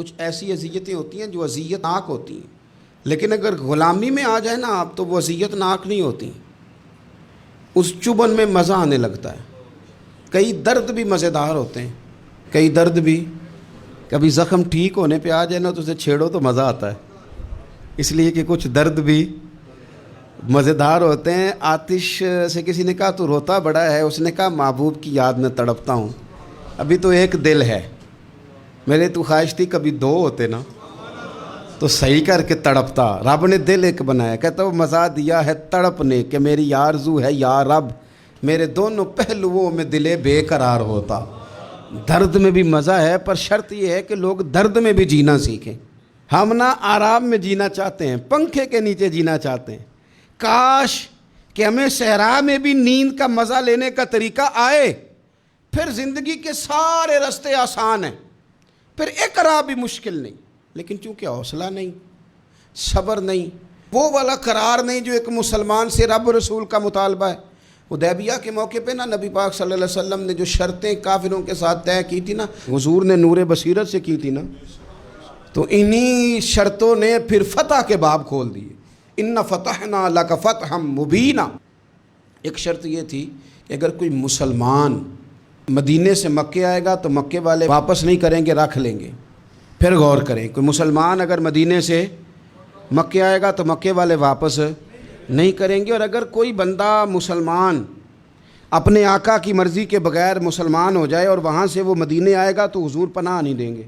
کچھ ایسی اذیتیں ہوتی ہیں جو اذیت ناک ہوتی ہیں، لیکن اگر غلامی میں آ جائے نا آپ تو وہ اذیت ناک نہیں ہوتی، اس چبھن میں مزہ آنے لگتا ہے۔ کئی درد بھی مزیدار ہوتے ہیں، کئی درد بھی، کبھی زخم ٹھیک ہونے پہ آ جائے نا تو اسے چھیڑو تو مزہ آتا ہے، اس لیے کہ کچھ درد بھی مزیدار ہوتے ہیں۔ آتش سے کسی نے کہا تو روتا بڑا ہے، اس نے کہا محبوب کی یاد میں تڑپتا ہوں، ابھی تو ایک دل ہے، میرے تو خواہش تھی کبھی دو ہوتے نا تو صحیح کر کے تڑپتا۔ رب نے دل ایک بنایا، کہتا وہ مزہ دیا ہے تڑپ نے کہ میری آرزو ہے یا رب میرے دونوں پہلوؤں میں دل بے قرار ہوتا۔ درد میں بھی مزہ ہے، پر شرط یہ ہے کہ لوگ درد میں بھی جینا سیکھیں۔ ہم نہ آرام میں جینا چاہتے ہیں، پنکھے کے نیچے جینا چاہتے ہیں۔ کاش کہ ہمیں صحرا میں بھی نیند کا مزہ لینے کا طریقہ آئے، پھر زندگی کے سارے راستے آسان ہیں، پھر اقرار بھی مشکل نہیں۔ لیکن چونکہ حوصلہ نہیں، صبر نہیں، وہ والا قرار نہیں جو ایک مسلمان سے رب رسول کا مطالبہ ہے۔ حدیبیہ کے موقع پہ نا نبی پاک صلی اللہ علیہ وسلم نے جو شرطیں کافروں کے ساتھ طے کی تھی نا، حضور نے نور بصیرت سے کی تھی نا، تو انہی شرطوں نے پھر فتح کے باب کھول دیے۔ ان فتحنا لک فتحا مبینا۔ ایک شرط یہ تھی کہ اگر کوئی مسلمان مدینے سے مکے آئے گا تو مکے والے واپس نہیں کریں گے، رکھ لیں گے۔ پھر غور کریں، کوئی مسلمان اگر مدینے سے مکے آئے گا تو مکے والے واپس نہیں کریں گے، اور اگر کوئی بندہ مسلمان اپنے آقا کی مرضی کے بغیر مسلمان ہو جائے اور وہاں سے وہ مدینے آئے گا تو حضور پناہ نہیں دیں گے۔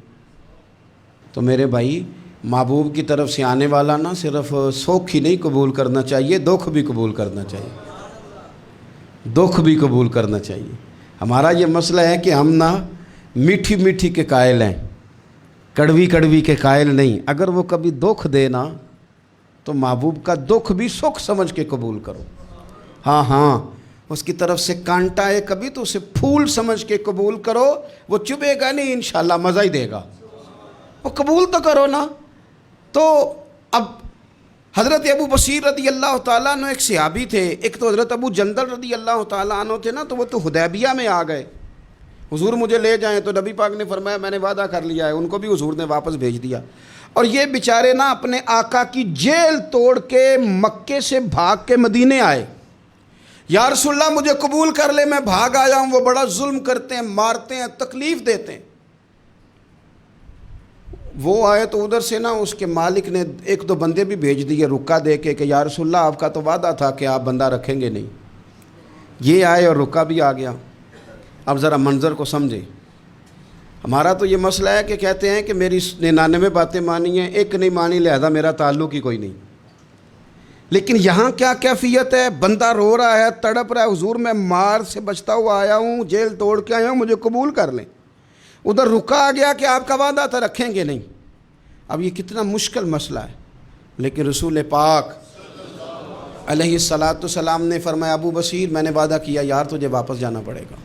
تو میرے بھائی، محبوب کی طرف سے آنے والا نہ صرف سوکھ ہی نہیں قبول کرنا چاہیے، دکھ بھی قبول کرنا چاہیے، دکھ بھی قبول کرنا چاہیے۔ ہمارا یہ مسئلہ ہے کہ ہم نہ میٹھی میٹھی کے قائل ہیں، کڑوی کڑوی کے قائل نہیں۔ اگر وہ کبھی دکھ دے نا تو محبوب کا دکھ بھی سکھ سمجھ کے قبول کرو۔ ہاں اس کی طرف سے کانٹا ہے کبھی تو اسے پھول سمجھ کے قبول کرو، وہ چبھے گا نہیں، انشاءاللہ مزہ ہی دے گا، وہ قبول تو کرو نا۔ تو اب حضرت ابو بصیر رضی اللہ تعالیٰ عنہ ایک صحابی تھے، ایک تو حضرت ابو جندل رضی اللہ تعالیٰ عنہ تھے نا، تو وہ تو حدیبیہ میں آ گئے، حضور مجھے لے جائیں، تو نبی پاک نے فرمایا میں نے وعدہ کر لیا ہے، ان کو بھی حضور نے واپس بھیج دیا۔ اور یہ بیچارے نا اپنے آقا کی جیل توڑ کے مکے سے بھاگ کے مدینے آئے۔ یا رسول اللہ مجھے قبول کر لے، میں بھاگ آیا ہوں، وہ بڑا ظلم کرتے ہیں، مارتے ہیں، تکلیف دیتے ہیں۔ وہ آئے تو ادھر سے نا اس کے مالک نے ایک دو بندے بھی بھیج دیے رکا دے کے کہ یا رسول اللہ آپ کا تو وعدہ تھا کہ آپ بندہ رکھیں گے نہیں۔ یہ آئے اور رکا بھی آ گیا۔ اب ذرا منظر کو سمجھے۔ ہمارا تو یہ مسئلہ ہے کہ کہتے ہیں کہ میری 99 باتیں مانی ہیں، ایک نہیں مانی، لہذا میرا تعلق ہی کوئی نہیں۔ لیکن یہاں کیا کیفیت ہے؟ بندہ رو رہا ہے، تڑپ رہا ہے، حضور میں مار سے بچتا ہوا آیا ہوں، جیل توڑ کے آیا ہوں، مجھے قبول کر لیں۔ ادھر رکا آ گیا کہ آپ کا وعدہ تھا رکھیں گے نہیں۔ اب یہ کتنا مشکل مسئلہ ہے، لیکن رسول پاک علیہ السلام نے فرمایا ابو بصیر میں نے وعدہ کیا یار تجھے واپس جانا پڑے گا۔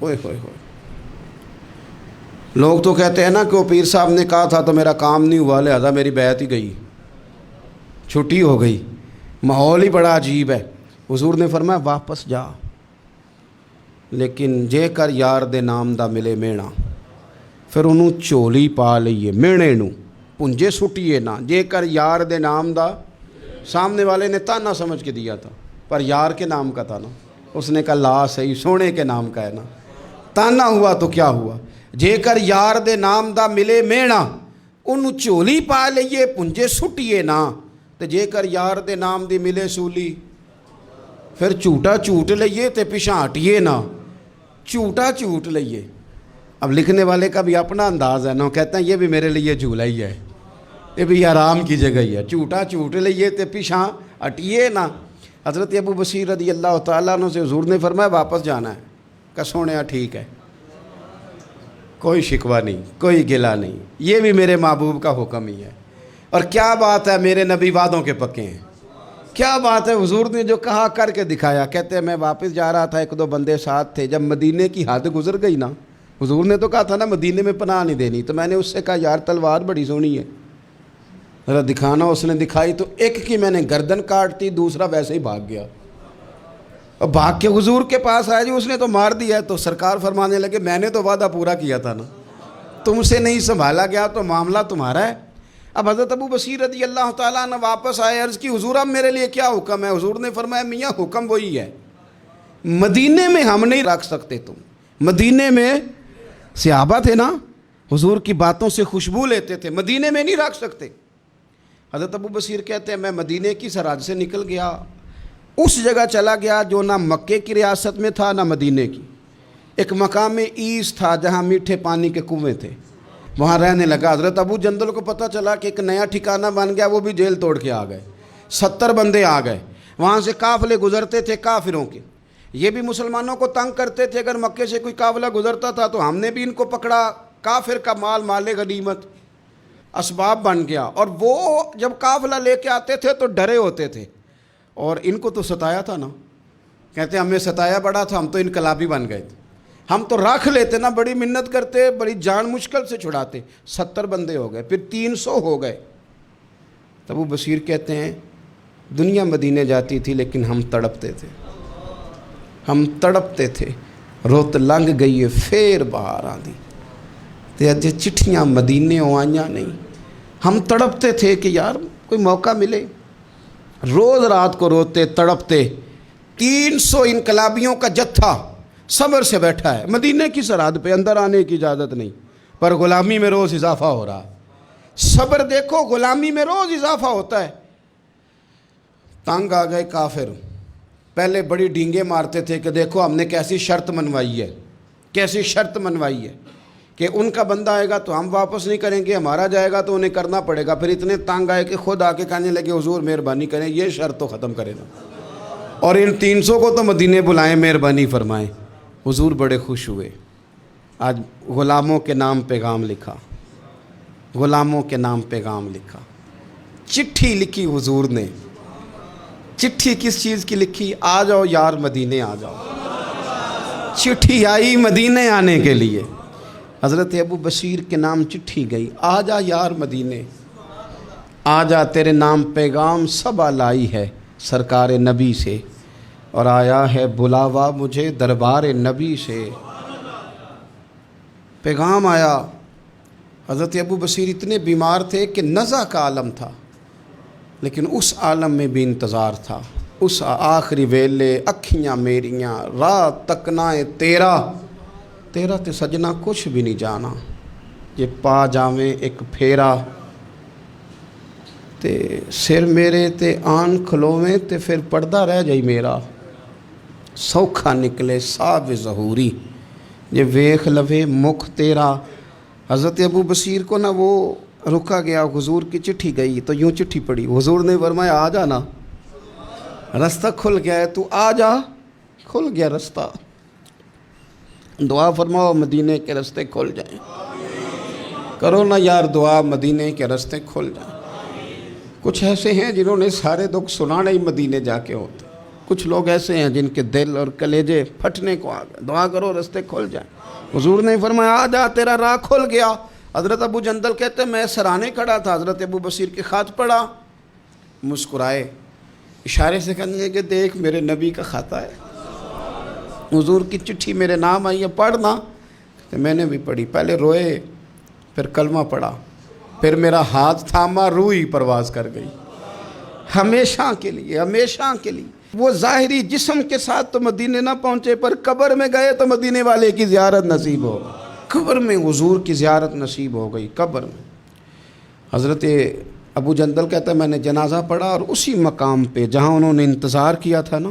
ہوئے ہوئے ہوئے، لوگ تو کہتے ہیں نا کہ وہ پیر صاحب نے کہا تھا تو میرا کام نہیں ہوا، لہذا میری بیعت ہی گئی، چھٹی ہو گئی، ماحول ہی بڑا عجیب ہے۔ حضور نے فرمایا واپس جا، لیکن جے کر یار دے نام دا ملے مینا، پھر انہوں چولی پا لئیے مینے نو پنجے سٹیے نا، جے کر یار دے نام دا، سامنے والے نے تانا سمجھ کے دیا تھا پر یار کے نام کا تھا نا، اس نے کہا لا صحیح سونے کے نام کا ہے نا، تانا ہوا تو کیا ہوا، جے کر یار دے نام دا ملے مینا، انہوں چولی پا لئیے پنجے سٹیے نا، تے جے کر یار دے نام دی ملے سولی، پھر جھوٹا جھوٹ لئیے تے پیچھے ہٹیے نا، جھوٹا جھوٹ لئیے۔ اب لکھنے والے کا بھی اپنا انداز ہے نا، کہتے ہیں یہ بھی میرے لیے جھولا ہی ہے، یہ بھی آرام کی جگہ ہی ہے، جھوٹا جھوٹ لئیے تے پیچھے ہٹیے نا۔ حضرت ابو بصیر رضی اللہ تعالیٰ عنہ سے حضور نے فرمایا واپس جانا ہے، کہ سونے ٹھیک ہے، کوئی شکوہ نہیں، کوئی گلہ نہیں، یہ بھی میرے محبوب کا حکم ہی ہے۔ اور کیا بات ہے، میرے نبی وعدوں کے پکے ہیں، کیا بات ہے، حضور نے جو کہا کر کے دکھایا۔ کہتے ہیں میں واپس جا رہا تھا، ایک دو بندے ساتھ تھے، جب مدینے کی حد گزر گئی نا، حضور نے تو کہا تھا نا مدینے میں پناہ نہیں دینی، تو میں نے اس سے کہا یار تلوار بڑی سونی ہے، ذرا دکھانا۔ اس نے دکھائی تو ایک کی میں نے گردن کاٹ دی، دوسرا ویسے ہی بھاگ گیا، اور بھاگ کے حضور کے پاس آیا، جی اس نے تو مار دیا ہے۔ تو سرکار فرمانے لگے میں نے تو وعدہ پورا کیا تھا نا، تم سے نہیں سنبھالا گیا تو معاملہ تمہارا ہے۔ اب حضرت ابو بصیر رضی اللہ تعالیٰ عنہ واپس آئے، عرض کی حضور اب میرے لیے کیا حکم ہے؟ حضور نے فرمایا میاں حکم وہی ہے، مدینے میں ہم نہیں رکھ سکتے تم۔ مدینے میں صحابہ تھے نا، حضور کی باتوں سے خوشبو لیتے تھے، مدینے میں نہیں رکھ سکتے۔ حضرت ابو بصیر کہتے ہیں میں مدینے کی سرحد سے نکل گیا، اس جگہ چلا گیا جو نہ مکے کی ریاست میں تھا نہ مدینے کی، ایک مقام ایس تھا جہاں میٹھے پانی کے کنویں تھے، وہاں رہنے لگا۔ حضرت ابو جندل کو پتہ چلا کہ ایک نیا ٹھکانہ بن گیا، وہ بھی جیل توڑ کے آ گئے، 70 بندے آ گئے، وہاں سے قافلے گزرتے تھے کافروں کے، یہ بھی مسلمانوں کو تنگ کرتے تھے، اگر مکے سے کوئی قافلہ گزرتا تھا تو ہم نے بھی ان کو پکڑا، کافر کا مال مال غنیمت اسباب بن گیا۔ اور وہ جب قافلہ لے کے آتے تھے تو ڈرے ہوتے تھے، اور ان کو تو ستایا تھا نا، کہتے ہیں ہمیں ستایا بڑا تھا، ہم تو انقلابی بن گئے تھے، ہم تو رکھ لیتے نا، بڑی منت کرتے، بڑی جان مشکل سے چھڑاتے۔ 70 بندے ہو گئے، پھر 300 ہو گئے۔ تب وہ بصیر کہتے ہیں دنیا مدینے جاتی تھی لیکن ہم تڑپتے تھے، ہم تڑپتے تھے، روت لنگ گئی ہے پھر باہر آندی تے اج چٹھیاں مدینے آئیاں نہیں۔ ہم تڑپتے تھے کہ یار کوئی موقع ملے، روز رات کو روتے تڑپتے۔ 300 انقلابیوں کا جتھا صبر سے بیٹھا ہے مدینے کی سرحد پہ، اندر آنے کی اجازت نہیں، پر غلامی میں روز اضافہ ہو رہا۔ صبر دیکھو، غلامی میں روز اضافہ ہوتا ہے۔ تنگ آ گئے کافر، پہلے بڑی ڈینگیں مارتے تھے کہ دیکھو ہم نے کیسی شرط منوائی ہے، کیسی شرط منوائی ہے کہ ان کا بندہ آئے گا تو ہم واپس نہیں کریں گے، ہمارا جائے گا تو انہیں کرنا پڑے گا۔ پھر اتنے تنگ آئے کہ خود آ کے کہنے لگے حضور مہربانی کریں یہ شرط تو ختم کرے نا، اور ان 300 کو تو مدینے بلائیں، مہربانی فرمائیں۔ حضور بڑے خوش ہوئے، آج غلاموں کے نام پیغام لکھا، غلاموں کے نام پیغام لکھا، چٹھی لکھی حضور نے۔ چٹھی کس چیز کی لکھی؟ آ جاؤ یار مدینے آ جاؤ۔ چٹھی آئی مدینے آنے کے لیے، حضرت ابو بصیر کے نام چٹھی گئی، آ جا یار مدینے، آ جا تیرے نام پیغام سب لائی ہے سرکار نبی سے، اور آیا ہے بلاوا مجھے دربار نبی سے۔ پیغام آیا۔ حضرت ابو بصیر اتنے بیمار تھے کہ نزع کا عالم تھا، لیکن اس عالم میں بھی انتظار تھا۔ اس آخری ویلے اکھیاں میریاں رات تکنائے تیرا تے سجنا کچھ بھی نہیں جانا، یہ پا جاویں ایک پھیرا تے سر میرے تے آن کھلوویں تے پھر پردہ رہ جائی میرا، سوکھا نکلے صاحب ظہوری یہ ویخ لوے مکھ تیرا۔ حضرت ابو بصیر کو نا وہ رکا گیا، حضور کی چٹھی گئی تو یوں چٹھی پڑھی، حضور نے فرمایا آ جا نا، رستہ کھل گیا ہے، تو آ جا، کھل گیا رستہ۔ دعا فرماؤ مدینے کے رستے کھل جائیں، کرو نا یار دعا مدینے کے رستے کھل جائیں۔ کچھ ایسے ہیں جنہوں نے سارے دکھ سنانے ہی مدینے جا کے ہوتے، کچھ لوگ ایسے ہیں جن کے دل اور کلیجے پھٹنے کو آ گئے، دعا کرو رستے کھل جائیں۔ حضور نے فرمایا آ جا تیرا راہ کھل گیا۔ حضرت ابو جندل کہتے ہیں میں سرانے کھڑا تھا، حضرت ابو بصیر کے خط پڑھا، مسکرائے، اشارے سے کہنے لگے کہ دیکھ میرے نبی کا خط ہے، حضور کی چٹھی میرے نام آئی ہے، پڑھنا۔ تو میں نے بھی پڑھی، پہلے روئے پھر کلمہ پڑھا، پھر میرا ہاتھ تھاما، روح ہی پرواز کر گئی ہمیشہ کے لیے، ہمیشہ کے لیے۔ وہ ظاہری جسم کے ساتھ تو مدینے نہ پہنچے، پر قبر میں گئے تو مدینے والے کی زیارت نصیب ہو، قبر میں حضور کی زیارت نصیب ہو گئی، قبر میں۔ حضرت ابو جندل کہتا ہے میں نے جنازہ پڑھا، اور اسی مقام پہ جہاں انہوں نے انتظار کیا تھا نا،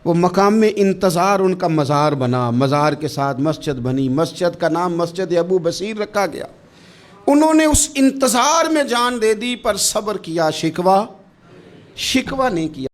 وہ مقام میں انتظار ان کا مزار بنا، مزار کے ساتھ مسجد بنی، مسجد کا نام مسجد ابو بصیر رکھا گیا۔ انہوں نے اس انتظار میں جان دے دی، پر صبر کیا، شکوہ نہیں کیا۔